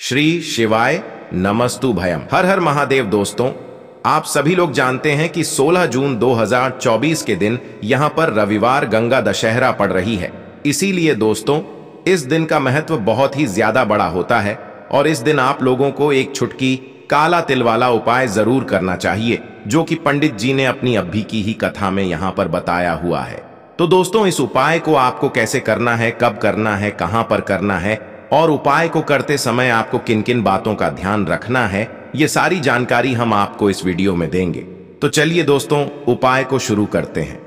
श्री शिवाय नमस्तु भयम। हर हर महादेव। दोस्तों, आप सभी लोग जानते हैं कि 16 जून 2024 के दिन यहां पर रविवार गंगा दशहरा पड़ रही है। इसीलिए दोस्तों, इस दिन का महत्व बहुत ही ज्यादा बड़ा होता है और इस दिन आप लोगों को एक छुटकी काला तिल वाला उपाय जरूर करना चाहिए, जो कि पंडित जी ने अपनी अभी की ही कथा में यहां पर बताया हुआ है। तो दोस्तों, इस उपाय को आपको कैसे करना है, कब करना है, कहां पर करना है और उपाय को करते समय आपको किन किन बातों का ध्यान रखना है, ये सारी जानकारी हम आपको इस वीडियो में देंगे। तो चलिए दोस्तों, उपाय को शुरू करते हैं।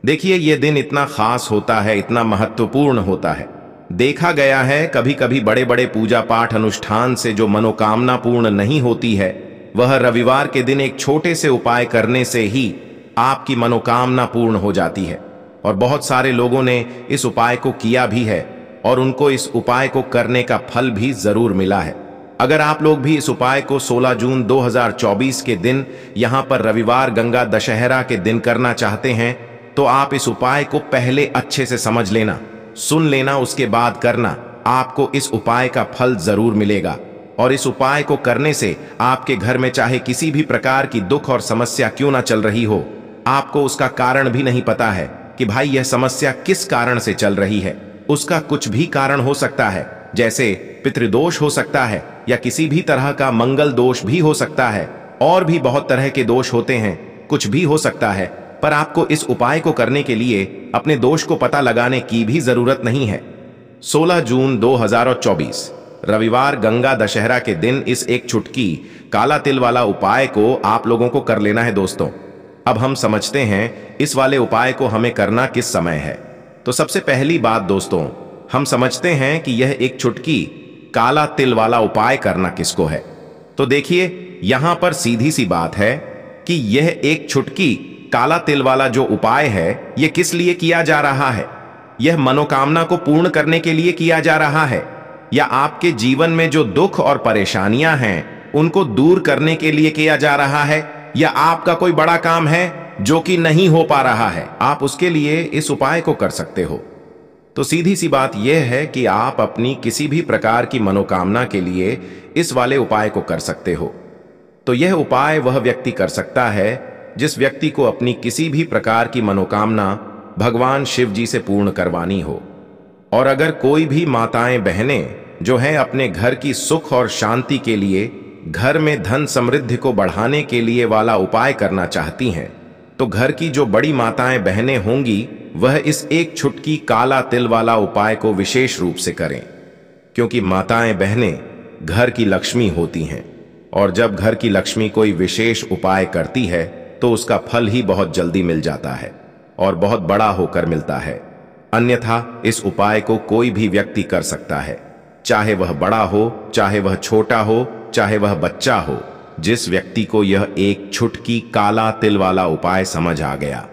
देखिए, ये दिन इतना खास होता है, इतना महत्वपूर्ण होता है। देखा गया है कभी कभी बड़े बड़े पूजा पाठ अनुष्ठान से जो मनोकामना पूर्ण नहीं होती है, वह रविवार के दिन एक छोटे से उपाय करने से ही आपकी मनोकामना पूर्ण हो जाती है। और बहुत सारे लोगों ने इस उपाय को किया भी है और उनको इस उपाय को करने का फल भी जरूर मिला है। अगर आप लोग भी इस उपाय को 16 जून 2024 के दिन यहां पर रविवार गंगा दशहरा के दिन करना चाहते हैं, तो आप इस उपाय को पहले अच्छे से समझ लेना, सुन लेना, उसके बाद करना। आपको इस उपाय का फल जरूर मिलेगा। और इस उपाय को करने से आपके घर में चाहे किसी भी प्रकार की दुख और समस्या क्यों ना चल रही हो, आपको उसका कारण भी नहीं पता है कि भाई यह समस्या किस कारण से चल रही है। उसका कुछ भी कारण हो सकता है, जैसे पितृदोष हो सकता है या किसी भी तरह का मंगल दोष भी हो सकता है, और भी बहुत तरह के दोष होते हैं, कुछ भी हो सकता है। पर आपको इस उपाय को करने के लिए अपने दोष को पता लगाने की भी जरूरत नहीं है। 16 जून 2024 रविवार गंगा दशहरा के दिन इस एक छुटकी काला तिल वाला उपाय को आप लोगों को कर लेना है। दोस्तों, अब हम समझते हैं इस वाले उपाय को हमें करना किस समय है। तो सबसे पहली बात दोस्तों, हम समझते हैं कि यह एक छुटकी काला तिल वाला उपाय करना किसको है। तो देखिए, यहां पर सीधी सी बात है कि यह एक छुटकी काला तिल वाला जो उपाय है, यह किस लिए किया जा रहा है। यह मनोकामना को पूर्ण करने के लिए किया जा रहा है, या आपके जीवन में जो दुख और परेशानियां हैं उनको दूर करने के लिए किया जा रहा है, या आपका कोई बड़ा काम है जो कि नहीं हो पा रहा है, आप उसके लिए इस उपाय को कर सकते हो। तो सीधी सी बात यह है कि आप अपनी किसी भी प्रकार की मनोकामना के लिए इस वाले उपाय को कर सकते हो। तो यह उपाय वह व्यक्ति कर सकता है जिस व्यक्ति को अपनी किसी भी प्रकार की मनोकामना भगवान शिव जी से पूर्ण करवानी हो। और अगर कोई भी माताएं बहनें जो हैं अपने घर की सुख और शांति के लिए, घर में धन समृद्धि को बढ़ाने के लिए वाला उपाय करना चाहती हैं, तो घर की जो बड़ी माताएं बहनें होंगी वह इस एक छुटकी काला तिल वाला उपाय को विशेष रूप से करें। क्योंकि माताएं बहनें घर की लक्ष्मी होती हैं, और जब घर की लक्ष्मी कोई विशेष उपाय करती है तो उसका फल ही बहुत जल्दी मिल जाता है और बहुत बड़ा होकर मिलता है। अन्यथा इस उपाय को कोई भी व्यक्ति कर सकता है, चाहे वह बड़ा हो, चाहे वह छोटा हो, चाहे वह बच्चा हो। जिस व्यक्ति को यह एक छुटकी काला तिल वाला उपाय समझ आ गया,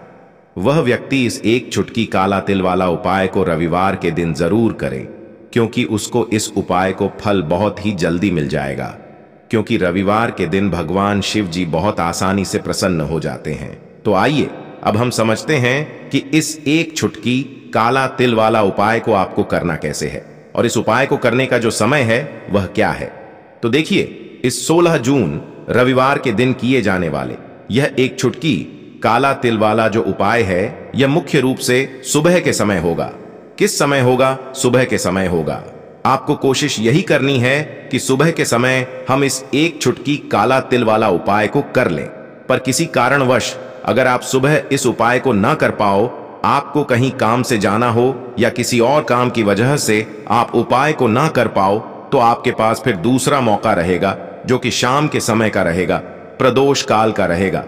वह व्यक्ति इस एक छुटकी काला तिल वाला उपाय को रविवार के दिन जरूर करे, क्योंकि उसको इस उपाय को फल बहुत ही जल्दी मिल जाएगा। क्योंकि रविवार के दिन भगवान शिव जी बहुत आसानी से प्रसन्न हो जाते हैं। तो आइए अब हम समझते हैं कि इस एक छुटकी काला तिल वाला उपाय को आपको करना कैसे है और इस उपाय को करने का जो समय है वह क्या है। तो देखिए, इस 16 जून रविवार के दिन किए जाने वाले यह एक छुटकी काला तिल वाला जो उपाय है, यह मुख्य रूप से सुबह के समय होगा। किस समय होगा? सुबह के समय होगा। आपको कोशिश यही करनी है कि सुबह के समय हम इस एक छुटकी काला तिल वाला उपाय को कर लें। पर किसी कारणवश अगर आप सुबह इस उपाय को ना कर पाओ, आपको कहीं काम से जाना हो या किसी और काम की वजह से आप उपाय को ना कर पाओ, तो आपके पास फिर दूसरा मौका रहेगा, जो कि शाम के समय का रहेगा, प्रदोष काल का रहेगा।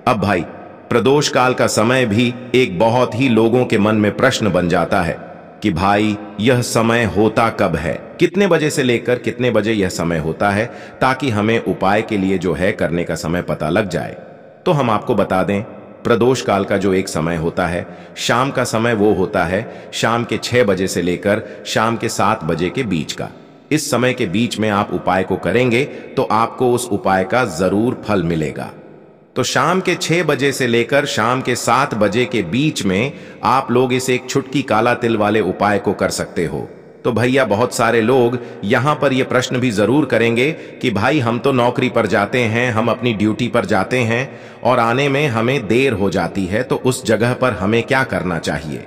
अब भाई, प्रदोष काल का समय भी एक बहुत ही लोगों के मन में प्रश्न बन जाता है कि भाई यह समय होता कब है, कितने बजे से लेकर कितने बजे यह समय होता है, ताकि हमें उपाय के लिए जो है करने का समय पता लग जाए। तो हम आपको बता दें, प्रदोष काल का जो एक समय होता है, शाम का समय, वो होता है शाम के 6 बजे से लेकर शाम के 7 बजे के बीच का। इस समय के बीच में आप उपाय को करेंगे तो आपको उस उपाय का जरूर फल मिलेगा। तो शाम के 6 बजे से लेकर शाम के 7 बजे के बीच में आप लोग इस एक छुटकी काला तिल वाले उपाय को कर सकते हो। तो भैया बहुत सारे लोग यहां पर यह प्रश्न भी जरूर करेंगे कि भाई हम तो नौकरी पर जाते हैं, हम अपनी ड्यूटी पर जाते हैं और आने में हमें देर हो जाती है, तो उस जगह पर हमें क्या करना चाहिए।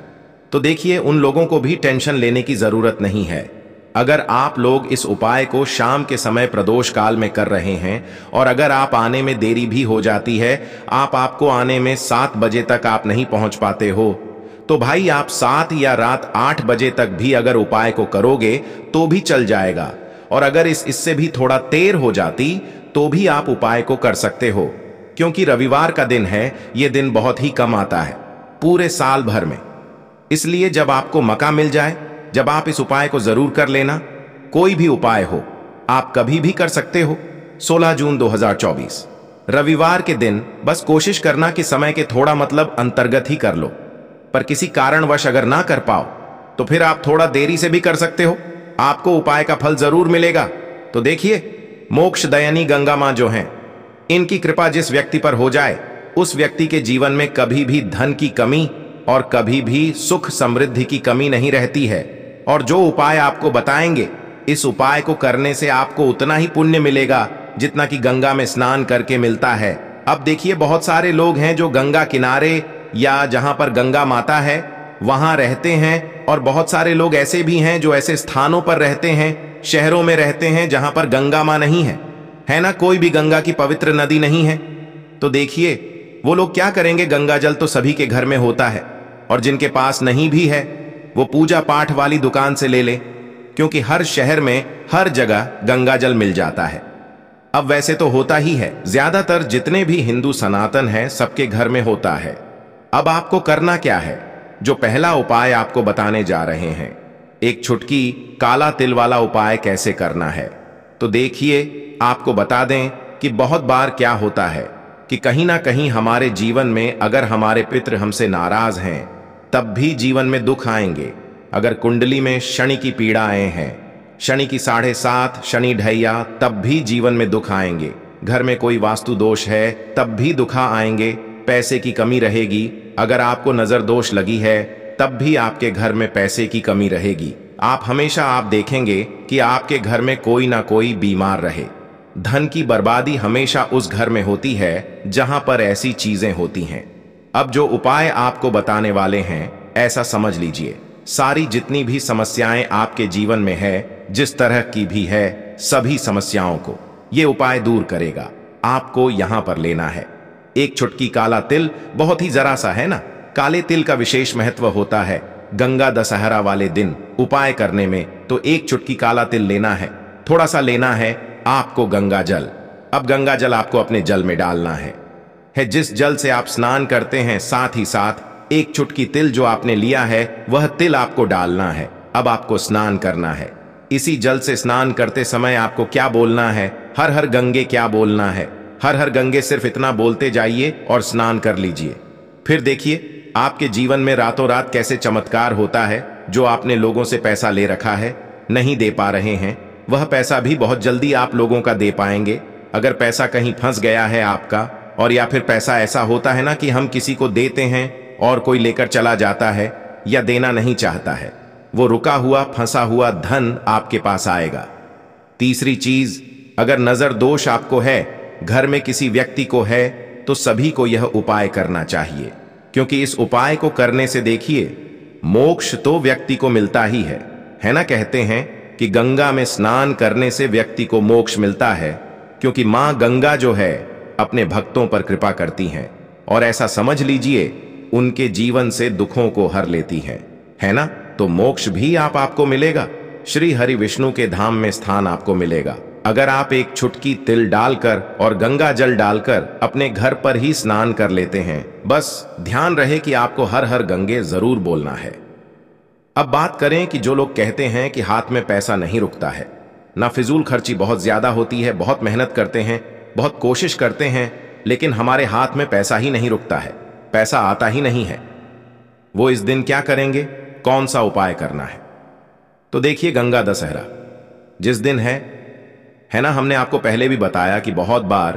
तो देखिए, उन लोगों को भी टेंशन लेने की जरूरत नहीं है। अगर आप लोग इस उपाय को शाम के समय प्रदोष काल में कर रहे हैं और अगर आप आने में देरी भी हो जाती है, आपको आने में 7 बजे तक आप नहीं पहुंच पाते हो, तो भाई आप 7 या रात 8 बजे तक भी अगर उपाय को करोगे तो भी चल जाएगा। और अगर इससे भी थोड़ा देर हो जाती तो भी आप उपाय को कर सकते हो, क्योंकि रविवार का दिन है, यह दिन बहुत ही कम आता है पूरे साल भर में। इसलिए जब आपको मौका मिल जाए, जब आप इस उपाय को जरूर कर लेना। कोई भी उपाय हो, आप कभी भी कर सकते हो। 16 जून 2024 रविवार के दिन बस कोशिश करना कि समय के थोड़ा मतलब अंतर्गत ही कर लो, पर किसी कारणवश अगर ना कर पाओ तो फिर आप थोड़ा देरी से भी कर सकते हो, आपको उपाय का फल जरूर मिलेगा। तो देखिए, मोक्ष दयनी गंगा मां जो हैं, इनकी कृपा जिस व्यक्ति पर हो जाए, उस व्यक्ति के जीवन में कभी भी धन की कमी और कभी भी सुख समृद्धि की कमी नहीं रहती है। और जो उपाय आपको बताएंगे, इस उपाय को करने से आपको उतना ही पुण्य मिलेगा जितना कि गंगा में स्नान करके मिलता है। अब देखिए, बहुत सारे लोग हैं जो गंगा किनारे या जहां पर गंगा माता है वहां रहते हैं, और बहुत सारे लोग ऐसे भी हैं जो ऐसे स्थानों पर रहते हैं, शहरों में रहते हैं जहां पर गंगा मां नहीं है ना, कोई भी गंगा की पवित्र नदी नहीं है। तो देखिए, वो लोग क्या करेंगे, गंगा जल तो सभी के घर में होता है, और जिनके पास नहीं भी है वो पूजा पाठ वाली दुकान से ले ले, क्योंकि हर शहर में हर जगह गंगा जल मिल जाता है। अब वैसे तो होता ही है, ज्यादातर जितने भी हिंदू सनातन हैं सबके घर में होता है। अब आपको करना क्या है, जो पहला उपाय आपको बताने जा रहे हैं, एक चुटकी काला तिल वाला उपाय कैसे करना है। तो देखिए, आपको बता दें कि बहुत बार क्या होता है कि कहीं ना कहीं हमारे जीवन में अगर हमारे पितृ हमसे नाराज हैं तब भी जीवन में दुख आएंगे। अगर कुंडली में शनि की पीड़ाएं हैं, शनि की 7.5 शनि ढैया, तब भी जीवन में दुख आएंगे। घर में कोई वास्तु दोष है तब भी दुखा आएंगे। पैसे की कमी रहेगी, अगर आपको नजर दोष लगी है तब भी आपके घर में पैसे की कमी रहेगी। आप हमेशा देखेंगे कि आपके घर में कोई ना कोई बीमार रहे। धन की बर्बादी हमेशा उस घर में होती है जहां पर ऐसी चीजें होती हैं। अब जो उपाय आपको बताने वाले हैं, ऐसा समझ लीजिए, सारी जितनी भी समस्याएं आपके जीवन में है, जिस तरह की भी है, सभी समस्याओं को ये उपाय दूर करेगा। आपको यहां पर लेना है एक चुटकी काला तिल, बहुत ही जरा सा है ना। काले तिल का विशेष महत्व होता है गंगा दशहरा वाले दिन उपाय करने में। तो एक चुटकी काला तिल लेना है, थोड़ा सा लेना है आपको गंगा जल। अब गंगा जल आपको अपने जल में डालना है जिस जल से आप स्नान करते हैं, साथ ही साथ एक चुटकी तिल जो आपने लिया है वह तिल आपको डालना है। अब आपको स्नान करना है। इसी जल से स्नान करते समय आपको क्या बोलना है, हर हर गंगे क्या बोलना है। हर हर गंगे सिर्फ इतना बोलते जाइए और स्नान कर लीजिए। फिर देखिए आपके जीवन में रातों रात कैसे चमत्कार होता है। जो आपने लोगों से पैसा ले रखा है, नहीं दे पा रहे हैं, वह पैसा भी बहुत जल्दी आप लोगों का दे पाएंगे। अगर पैसा कहीं फंस गया है आपका, और या फिर पैसा ऐसा होता है ना कि हम किसी को देते हैं और कोई लेकर चला जाता है या देना नहीं चाहता है, वो रुका हुआ फंसा हुआ धन आपके पास आएगा। तीसरी चीज, अगर नजर दोष आपको है, घर में किसी व्यक्ति को है, तो सभी को यह उपाय करना चाहिए, क्योंकि इस उपाय को करने से देखिए मोक्ष तो व्यक्ति को मिलता ही है ना। कहते हैं कि गंगा में स्नान करने से व्यक्ति को मोक्ष मिलता है, क्योंकि मां गंगा जो है अपने भक्तों पर कृपा करती हैं, और ऐसा समझ लीजिए उनके जीवन से दुखों को हर लेती हैं, है ना। तो मोक्ष भी आपको मिलेगा, श्री हरि विष्णु के धाम में स्थान आपको मिलेगा। अगर आप एक चुटकी तिल डालकर और गंगा जल डालकर अपने घर पर ही स्नान कर लेते हैं, बस ध्यान रहे कि आपको हर हर गंगे जरूर बोलना है। अब बात करें कि जो लोग कहते हैं कि हाथ में पैसा नहीं रुकता है, ना फिजूल खर्ची बहुत ज्यादा होती है, बहुत मेहनत करते हैं, बहुत कोशिश करते हैं, लेकिन हमारे हाथ में पैसा ही नहीं रुकता है, पैसा आता ही नहीं है। वो इस दिन क्या करेंगे, कौन सा उपाय करना है। तो देखिए, गंगा दशहरा जिस दिन है ना, हमने आपको पहले भी बताया कि बहुत बार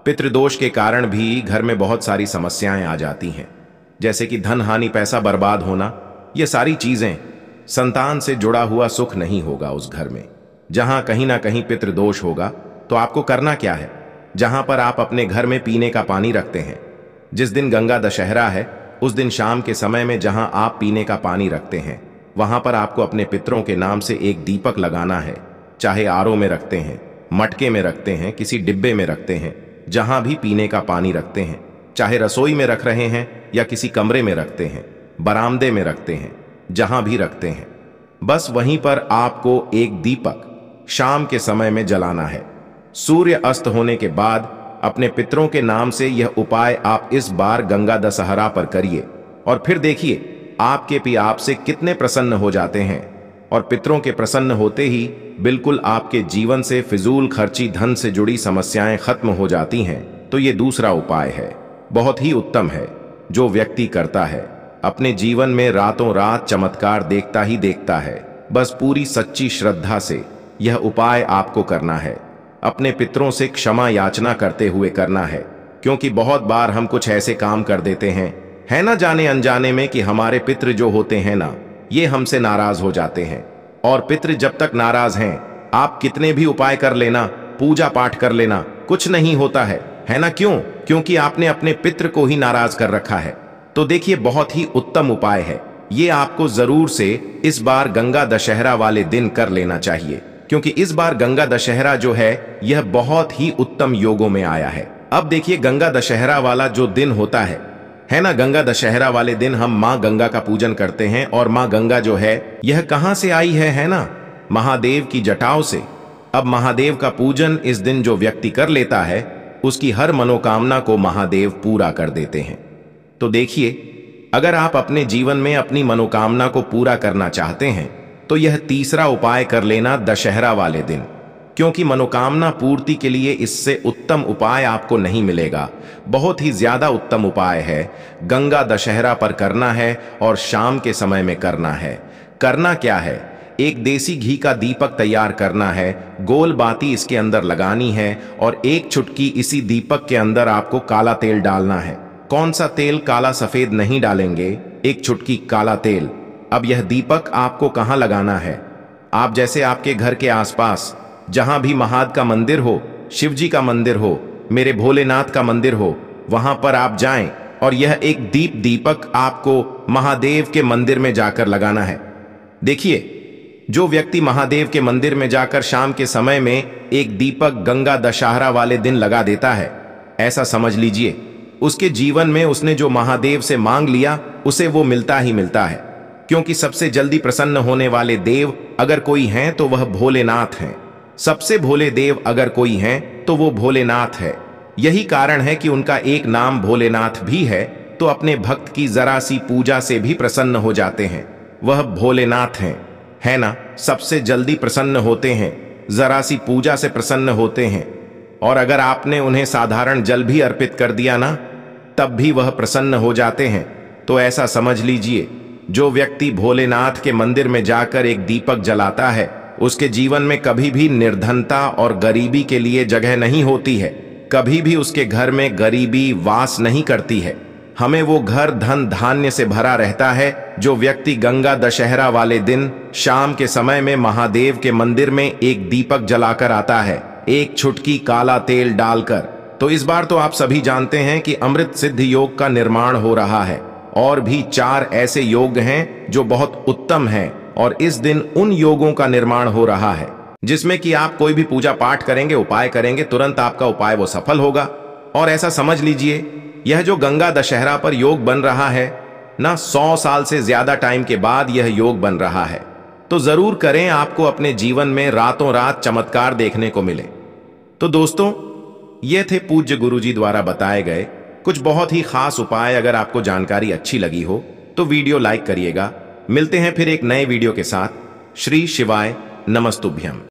पितृदोष के कारण भी घर में बहुत सारी समस्याएं आ जाती हैं, जैसे कि धन हानि, पैसा बर्बाद होना, ये सारी चीजें संतान से जुड़ा हुआ सुख नहीं होगा उस घर में। जहां कहीं ना कहीं पितृदोष होगा, तो आपको करना क्या है? जहां पर आप अपने घर में पीने का पानी रखते हैं, जिस दिन गंगा दशहरा है उस दिन शाम के समय में जहां आप पीने का पानी रखते हैं, वहां पर आपको अपने पितरों के नाम से एक दीपक लगाना है। चाहे आरओ में रखते हैं, मटके में रखते हैं, किसी डिब्बे में रखते हैं, जहां भी पीने का पानी रखते हैं, चाहे रसोई में रख रहे हैं या किसी कमरे में रखते हैं, बरामदे में रखते हैं, जहां भी रखते हैं, बस वहीं पर आपको एक दीपक शाम के समय में जलाना है। सूर्य अस्त होने के बाद अपने पितरों के नाम से यह उपाय आप इस बार गंगा दशहरा पर करिए और फिर देखिए आपके भी आपसे कितने प्रसन्न हो जाते हैं। और पितरों के प्रसन्न होते ही बिल्कुल आपके जीवन से फिजूल खर्ची धन से जुड़ी समस्याएं खत्म हो जाती हैं। तो ये दूसरा उपाय है, बहुत ही उत्तम है। जो व्यक्ति करता है अपने जीवन में रातों रात चमत्कार देखता ही देखता है। बस पूरी सच्ची श्रद्धा से यह उपाय आपको करना है। अपने पितरों से क्षमा याचना करते हुए करना है, क्योंकि बहुत बार हम कुछ ऐसे काम कर देते हैं, है ना, जाने अनजाने में, कि हमारे पितृ जो होते हैं ना, ये हमसे नाराज हो जाते हैं। और पितृ जब तक नाराज हैं, आप कितने भी उपाय कर लेना, पूजा पाठ कर लेना, कुछ नहीं होता है ना? क्यों? क्योंकि आपने अपने पितृ को ही नाराज कर रखा है। तो देखिए, बहुत ही उत्तम उपाय है ये, आपको जरूर से इस बार गंगा दशहरा वाले दिन कर लेना चाहिए, क्योंकि इस बार गंगा दशहरा जो है यह बहुत ही उत्तम योगों में आया है। अब देखिए, गंगा दशहरा वाला जो दिन होता है ना, गंगा दशहरा वाले दिन हम माँ गंगा का पूजन करते हैं। और माँ गंगा जो है यह कहां से आई है ना? महादेव की जटाओं से। अब महादेव का पूजन इस दिन जो व्यक्ति कर लेता है, उसकी हर मनोकामना को महादेव पूरा कर देते हैं। तो देखिए, अगर आप अपने जीवन में अपनी मनोकामना को पूरा करना चाहते हैं, तो यह तीसरा उपाय कर लेना दशहरा वाले दिन, क्योंकि मनोकामना पूर्ति के लिए इससे उत्तम उपाय आपको नहीं मिलेगा। बहुत ही ज्यादा उत्तम उपाय है, गंगा दशहरा पर करना है और शाम के समय में करना है। करना क्या है? एक देसी घी का दीपक तैयार करना है, गोल बाती इसके अंदर लगानी है और एक चुटकी इसी दीपक के अंदर आपको काला तेल डालना है। कौन सा तेल? काला सफेद नहीं डालेंगे, एक चुटकी काला तेल। अब यह दीपक आपको कहां लगाना है? आप जैसे आपके घर के आसपास जहां भी महादेव का मंदिर हो, शिव जी का मंदिर हो, मेरे भोलेनाथ का मंदिर हो, वहां पर आप जाएं और यह एक दीपक आपको महादेव के मंदिर में जाकर लगाना है। देखिए, जो व्यक्ति महादेव के मंदिर में जाकर शाम के समय में एक दीपक गंगा दशहरा वाले दिन लगा देता है, ऐसा समझ लीजिए उसके जीवन में उसने जो महादेव से मांग लिया उसे वो मिलता ही मिलता है। क्योंकि सबसे जल्दी प्रसन्न होने वाले देव अगर कोई हैं तो वह भोलेनाथ हैं। सबसे भोले देव अगर कोई हैं तो वो भोलेनाथ है। यही कारण है कि उनका एक नाम भोलेनाथ भी है। तो अपने भक्त की जरा सी पूजा से भी प्रसन्न हो जाते हैं, वह भोलेनाथ हैं, है ना? सबसे जल्दी प्रसन्न होते हैं, जरा सी पूजा से प्रसन्न होते हैं। और अगर आपने उन्हें साधारण जल भी अर्पित कर दिया ना, तब भी वह प्रसन्न हो जाते हैं। तो ऐसा समझ लीजिए, जो व्यक्ति भोलेनाथ के मंदिर में जाकर एक दीपक जलाता है, उसके जीवन में कभी भी निर्धनता और गरीबी के लिए जगह नहीं होती है। कभी भी उसके घर में गरीबी वास नहीं करती है। हमें वो घर धन धान्य से भरा रहता है। जो व्यक्ति गंगा दशहरा वाले दिन शाम के समय में महादेव के मंदिर में एक दीपक जलाकर आता है, एक चुटकी काला तेल डालकर। तो इस बार तो आप सभी जानते हैं कि अमृत सिद्ध योग का निर्माण हो रहा है। और भी 4 ऐसे योग हैं जो बहुत उत्तम हैं, और इस दिन उन योगों का निर्माण हो रहा है जिसमें कि आप कोई भी पूजा पाठ करेंगे, उपाय करेंगे, तुरंत आपका उपाय वो सफल होगा। और ऐसा समझ लीजिए, यह जो गंगा दशहरा पर योग बन रहा है ना, 100 साल से ज्यादा टाइम के बाद यह योग बन रहा है। तो जरूर करें, आपको अपने जीवन में रातों रात चमत्कार देखने को मिले। तो दोस्तों, ये थे पूज्य गुरुजी द्वारा बताए गए कुछ बहुत ही खास उपाय। अगर आपको जानकारी अच्छी लगी हो तो वीडियो लाइक करिएगा। मिलते हैं फिर एक नए वीडियो के साथ। श्री शिवाय नमस्तुभ्यम।